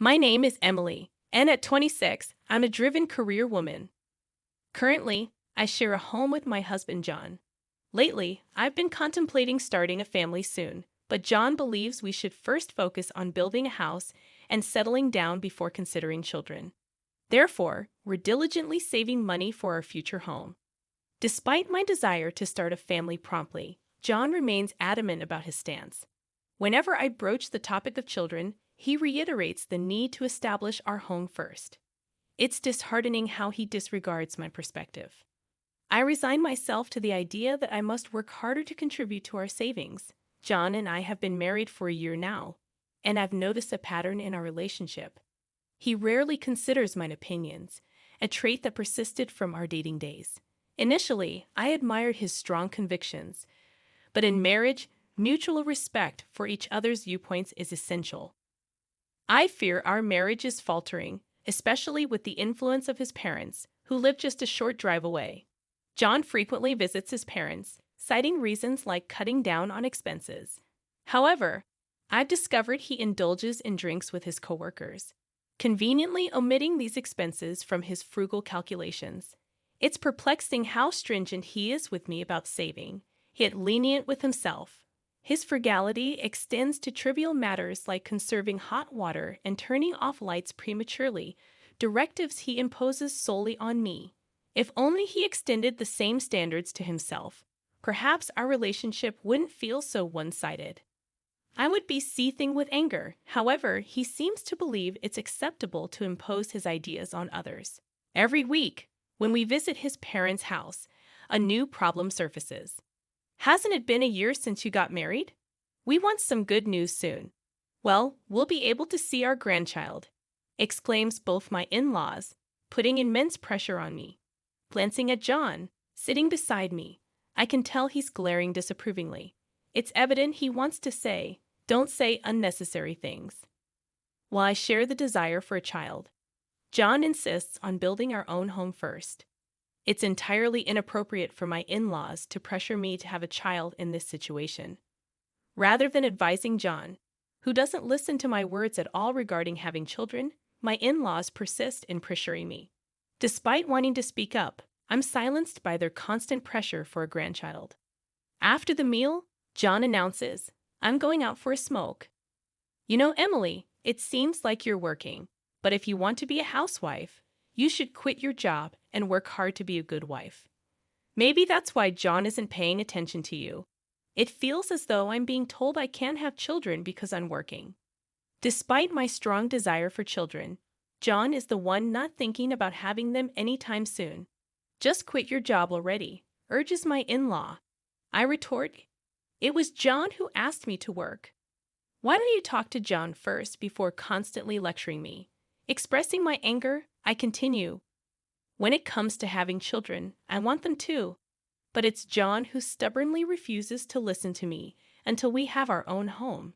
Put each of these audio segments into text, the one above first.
My name is Emily, and at 26, I'm a driven career woman. Currently, I share a home with my husband, John. Lately, I've been contemplating starting a family soon, but John believes we should first focus on building a house and settling down before considering children. Therefore, we're diligently saving money for our future home. Despite my desire to start a family promptly, John remains adamant about his stance. Whenever I broach the topic of children, he reiterates the need to establish our home first. It's disheartening how he disregards my perspective. I resign myself to the idea that I must work harder to contribute to our savings. John and I have been married for a year now, and I've noticed a pattern in our relationship. He rarely considers my opinions, a trait that persisted from our dating days. Initially, I admired his strong convictions, but in marriage, mutual respect for each other's viewpoints is essential. I fear our marriage is faltering, especially with the influence of his parents, who live just a short drive away. John frequently visits his parents, citing reasons like cutting down on expenses. However, I've discovered he indulges in drinks with his coworkers, conveniently omitting these expenses from his frugal calculations. It's perplexing how stringent he is with me about saving, yet lenient with himself. His frugality extends to trivial matters like conserving hot water and turning off lights prematurely, directives he imposes solely on me. If only he extended the same standards to himself, perhaps our relationship wouldn't feel so one-sided. I would be seething with anger. However, he seems to believe it's acceptable to impose his ideas on others. Every week, when we visit his parents' house, a new problem surfaces. Hasn't it been a year since you got married? We want some good news soon. Well, we'll be able to see our grandchild, exclaims both my in-laws, putting immense pressure on me. Glancing at John, sitting beside me, I can tell he's glaring disapprovingly. It's evident he wants to say, don't say unnecessary things. While I share the desire for a child, John insists on building our own home first. It's entirely inappropriate for my in-laws to pressure me to have a child in this situation. Rather than advising John, who doesn't listen to my words at all regarding having children, my in-laws persist in pressuring me. Despite wanting to speak up, I'm silenced by their constant pressure for a grandchild. After the meal, John announces, I'm going out for a smoke. You know, Emily, it seems like you're working, but if you want to be a housewife, you should quit your job and work hard to be a good wife. Maybe that's why John isn't paying attention to you. It feels as though I'm being told I can't have children because I'm working. Despite my strong desire for children, John is the one not thinking about having them anytime soon. Just quit your job already, urges my in-law. I retort, it was John who asked me to work. Why don't you talk to John first before constantly lecturing me? Expressing my anger, I continue. When it comes to having children, I want them too. But it's John who stubbornly refuses to listen to me until we have our own home.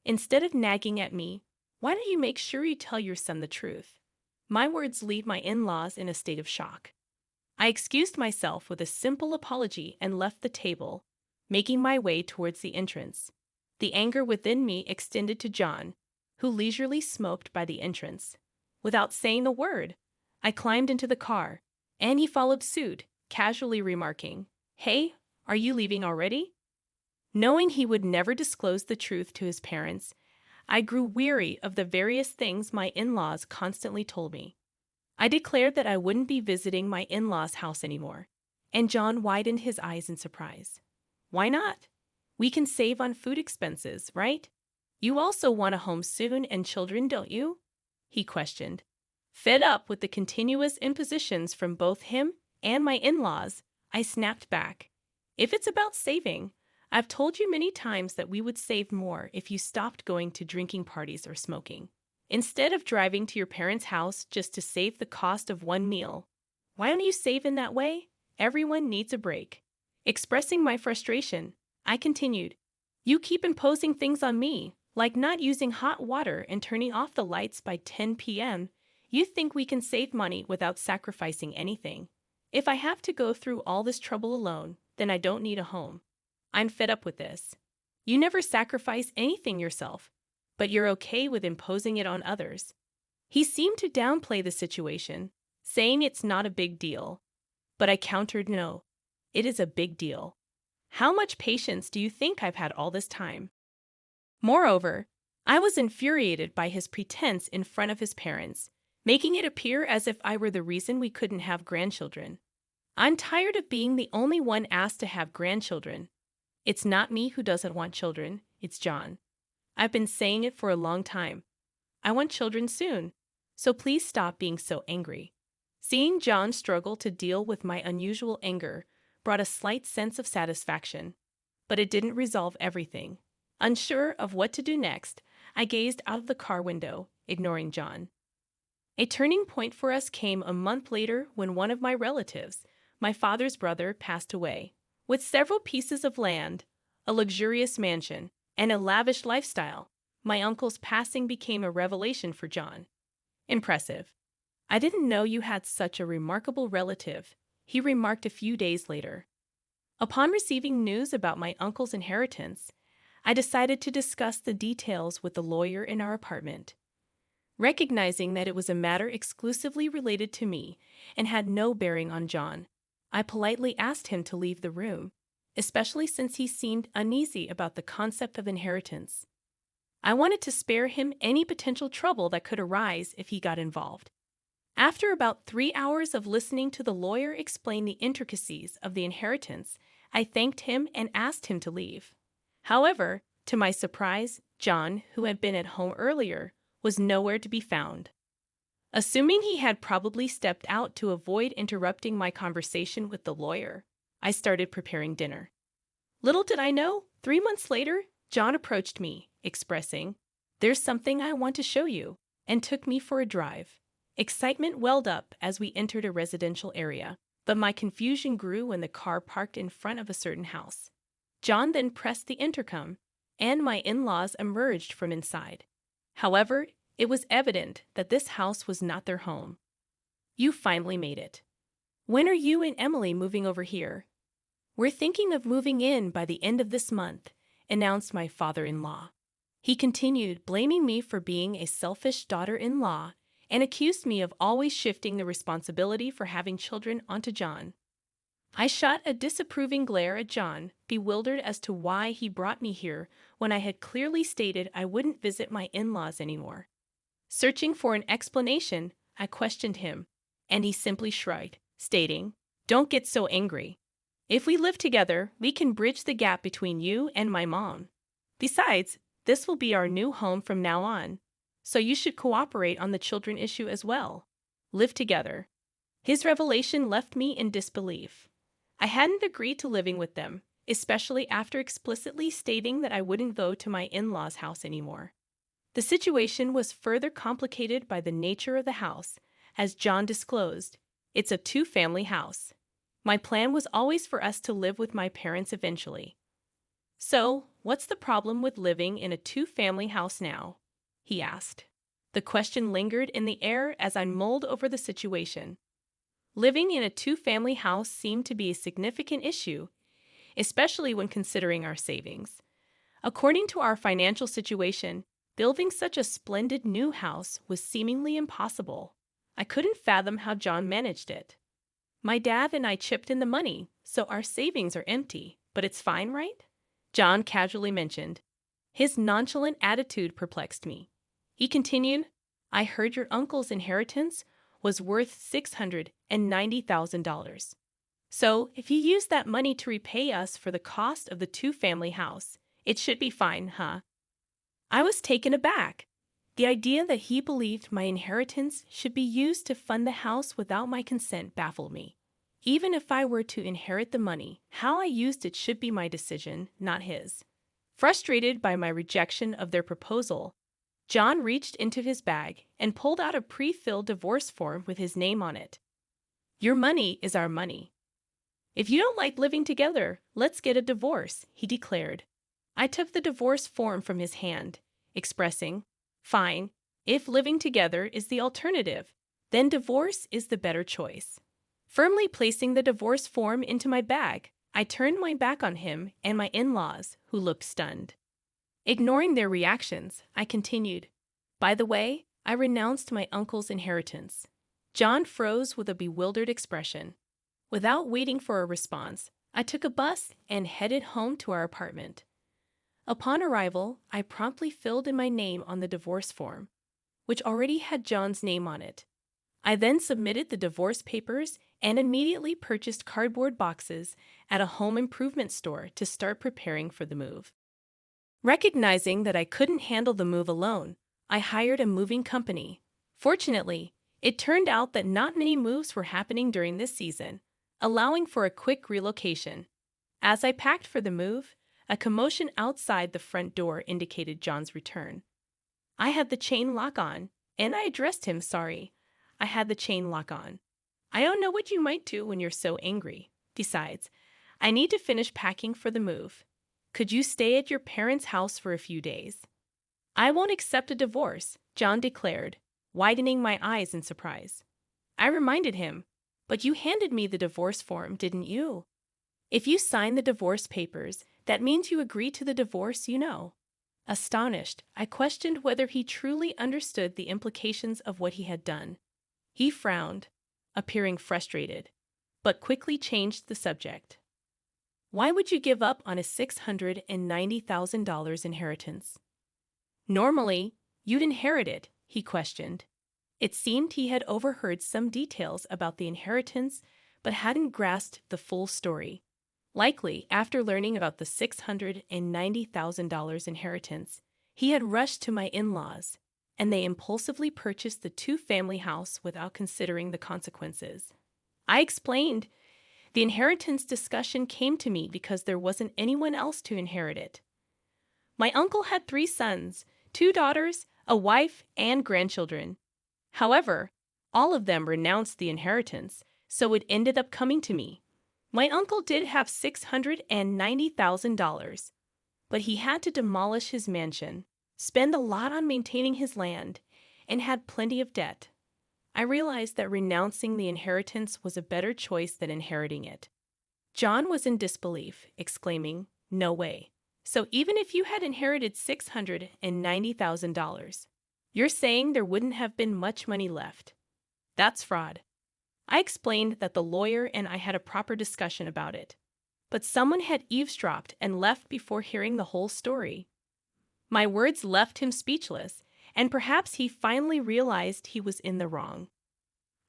Instead of nagging at me, why don't you make sure you tell your son the truth? My words leave my in-laws in a state of shock. I excused myself with a simple apology and left the table, making my way towards the entrance. The anger within me extended to John, who leisurely smoked by the entrance. Without saying a word, I climbed into the car, and he followed suit, casually remarking, Hey, are you leaving already? Knowing he would never disclose the truth to his parents, I grew weary of the various things my in-laws constantly told me. I declared that I wouldn't be visiting my in-laws' house anymore, and John widened his eyes in surprise. Why not? We can save on food expenses, right? You also want a home soon and children, don't you? He questioned. Fed up with the continuous impositions from both him and my in-laws, I snapped back. If it's about saving, I've told you many times that we would save more if you stopped going to drinking parties or smoking. Instead of driving to your parents' house just to save the cost of one meal, why don't you save in that way? Everyone needs a break. Expressing my frustration, I continued, You keep imposing things on me, like not using hot water and turning off the lights by 10 p.m. You think we can save money without sacrificing anything. If I have to go through all this trouble alone, then I don't need a home. I'm fed up with this. You never sacrifice anything yourself, but you're okay with imposing it on others. He seemed to downplay the situation, saying it's not a big deal. But I countered, no, it is a big deal. How much patience do you think I've had all this time? Moreover, I was infuriated by his pretense in front of his parents, making it appear as if I were the reason we couldn't have grandchildren. I'm tired of being the only one asked to have grandchildren. It's not me who doesn't want children, it's John. I've been saying it for a long time. I want children soon, so please stop being so angry. Seeing John struggle to deal with my unusual anger brought a slight sense of satisfaction, but it didn't resolve everything. Unsure of what to do next, I gazed out of the car window, ignoring John. A turning point for us came a month later when one of my relatives, my father's brother, passed away. With several pieces of land, a luxurious mansion, and a lavish lifestyle, my uncle's passing became a revelation for John. Impressive. I didn't know you had such a remarkable relative, he remarked a few days later. Upon receiving news about my uncle's inheritance, I decided to discuss the details with the lawyer in our apartment. Recognizing that it was a matter exclusively related to me and had no bearing on John, I politely asked him to leave the room, especially since he seemed uneasy about the concept of inheritance. I wanted to spare him any potential trouble that could arise if he got involved. After about 3 hours of listening to the lawyer explain the intricacies of the inheritance, I thanked him and asked him to leave. However, to my surprise, John, who had been at home earlier, was nowhere to be found. Assuming he had probably stepped out to avoid interrupting my conversation with the lawyer, I started preparing dinner. Little did I know, 3 months later, John approached me, expressing, "There's something I want to show you," and took me for a drive. Excitement welled up as we entered a residential area, but my confusion grew when the car parked in front of a certain house. John then pressed the intercom, and my in-laws emerged from inside. However, it was evident that this house was not their home. "You finally made it. When are you and Emily moving over here?" "We're thinking of moving in by the end of this month," announced my father-in-law. He continued blaming me for being a selfish daughter-in-law and accused me of always shifting the responsibility for having children onto John. I shot a disapproving glare at John, bewildered as to why he brought me here when I had clearly stated I wouldn't visit my in-laws anymore. Searching for an explanation, I questioned him, and he simply shrugged, stating, "Don't get so angry. If we live together, we can bridge the gap between you and my mom. Besides, this will be our new home from now on, so you should cooperate on the children issue as well. Live together." His revelation left me in disbelief. I hadn't agreed to living with them, especially after explicitly stating that I wouldn't go to my in-laws' house anymore. The situation was further complicated by the nature of the house. As John disclosed, it's a two-family house. My plan was always for us to live with my parents eventually. "So, what's the problem with living in a two-family house now?" he asked. The question lingered in the air as I mulled over the situation. Living in a two-family house seemed to be a significant issue, especially when considering our savings. According to our financial situation, building such a splendid new house was seemingly impossible. I couldn't fathom how John managed it. "My dad and I chipped in the money, so our savings are empty, but it's fine, right?" John casually mentioned. His nonchalant attitude perplexed me. He continued, "I heard your uncle's inheritance was worth $690,000. So, if you use that money to repay us for the cost of the two-family house, it should be fine, huh?" I was taken aback. The idea that he believed my inheritance should be used to fund the house without my consent baffled me. Even if I were to inherit the money, how I used it should be my decision, not his. Frustrated by my rejection of their proposal, John reached into his bag and pulled out a pre-filled divorce form with his name on it. "Your money is our money. If you don't like living together, let's get a divorce," he declared. I took the divorce form from his hand, expressing, "Fine, if living together is the alternative, then divorce is the better choice." Firmly placing the divorce form into my bag, I turned my back on him and my in-laws, who looked stunned. Ignoring their reactions, I continued, "By the way, I renounced my uncle's inheritance. John froze with a bewildered expression. Without waiting for a response, I took a bus and headed home to our apartment. Upon arrival, I promptly filled in my name on the divorce form, which already had John's name on it. I then submitted the divorce papers and immediately purchased cardboard boxes at a home improvement store to start preparing for the move. Recognizing that I couldn't handle the move alone, I hired a moving company. Fortunately, it turned out that not many moves were happening during this season, allowing for a quick relocation. As I packed for the move, a commotion outside the front door indicated John's return. I had the chain lock on, and I addressed him. Sorry, I had the chain lock on. I don't know what you might do when you're so angry. Besides, I need to finish packing for the move. Could you stay at your parents' house for a few days? I won't accept a divorce, John declared, widening my eyes in surprise. I reminded him, but you handed me the divorce form, didn't you? If you sign the divorce papers, that means you agree to the divorce, you know. Astonished, I questioned whether he truly understood the implications of what he had done. He frowned, appearing frustrated, but quickly changed the subject. Why would you give up on a $690,000 inheritance? Normally, you'd inherit it, he questioned. It seemed he had overheard some details about the inheritance but hadn't grasped the full story. Likely, after learning about the $690,000 inheritance, he had rushed to my in-laws, and they impulsively purchased the two-family house without considering the consequences. I explained. The inheritance discussion came to me because there wasn't anyone else to inherit it. My uncle had 3 sons, 2 daughters, a wife, and grandchildren. However, all of them renounced the inheritance, so it ended up coming to me. My uncle did have $690,000, but he had to demolish his mansion, spend a lot on maintaining his land, and had plenty of debt. I realized that renouncing the inheritance was a better choice than inheriting it. John was in disbelief, exclaiming, "No way. So even if you had inherited $690,000, you're saying there wouldn't have been much money left? That's fraud." I explained that the lawyer and I had a proper discussion about it, but someone had eavesdropped and left before hearing the whole story. My words left him speechless, and perhaps he finally realized he was in the wrong.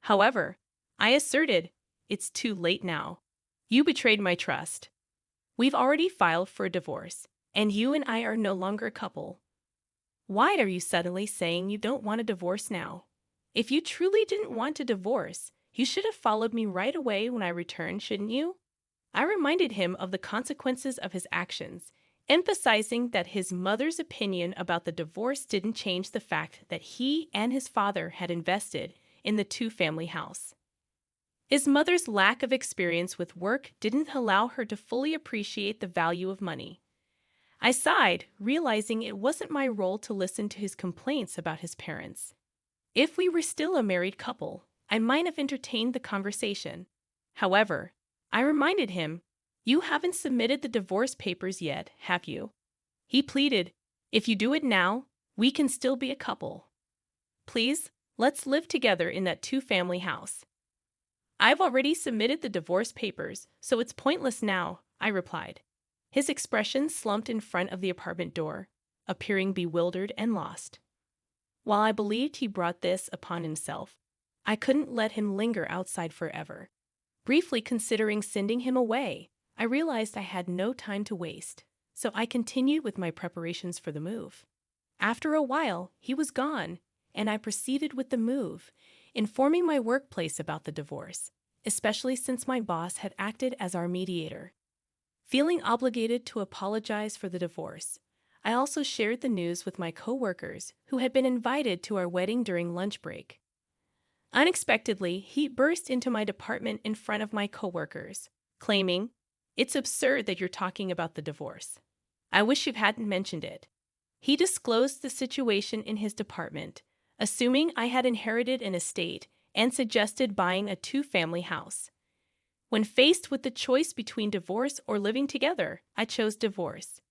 However, I asserted, "It's too late now. You betrayed my trust. We've already filed for a divorce, and you and I are no longer a couple. Why are you suddenly saying you don't want a divorce now? If you truly didn't want a divorce, you should have followed me right away when I returned, shouldn't you?" I reminded him of the consequences of his actions, emphasizing that his mother's opinion about the divorce didn't change the fact that he and his father had invested in the two-family house. His mother's lack of experience with work didn't allow her to fully appreciate the value of money. I sighed, realizing it wasn't my role to listen to his complaints about his parents. If we were still a married couple, I might have entertained the conversation. However, I reminded him, "You haven't submitted the divorce papers yet, have you?" He pleaded, "If you do it now, we can still be a couple. Please, let's live together in that two-family house." "I've already submitted the divorce papers, so it's pointless now," I replied. His expression slumped in front of the apartment door, appearing bewildered and lost. While I believed he brought this upon himself, I couldn't let him linger outside forever. Briefly considering sending him away, I realized I had no time to waste, so I continued with my preparations for the move. After a while, he was gone, and I proceeded with the move, informing my workplace about the divorce, especially since my boss had acted as our mediator. Feeling obligated to apologize for the divorce, I also shared the news with my coworkers who had been invited to our wedding during lunch break. Unexpectedly, he burst into my department in front of my coworkers, claiming, "It's absurd that you're talking about the divorce. I wish you hadn't mentioned it." He disclosed the situation in his department, assuming I had inherited an estate and suggested buying a two-family house. When faced with the choice between divorce or living together, I chose divorce.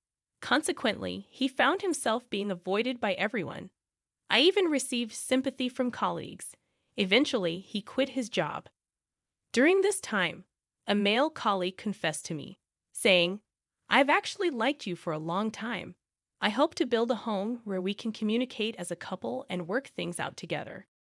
Consequently, he found himself being avoided by everyone. I even received sympathy from colleagues. Eventually, he quit his job. During this time, a male colleague confessed to me, saying, "I've actually liked you for a long time. I hope to build a home where we can communicate as a couple and work things out together."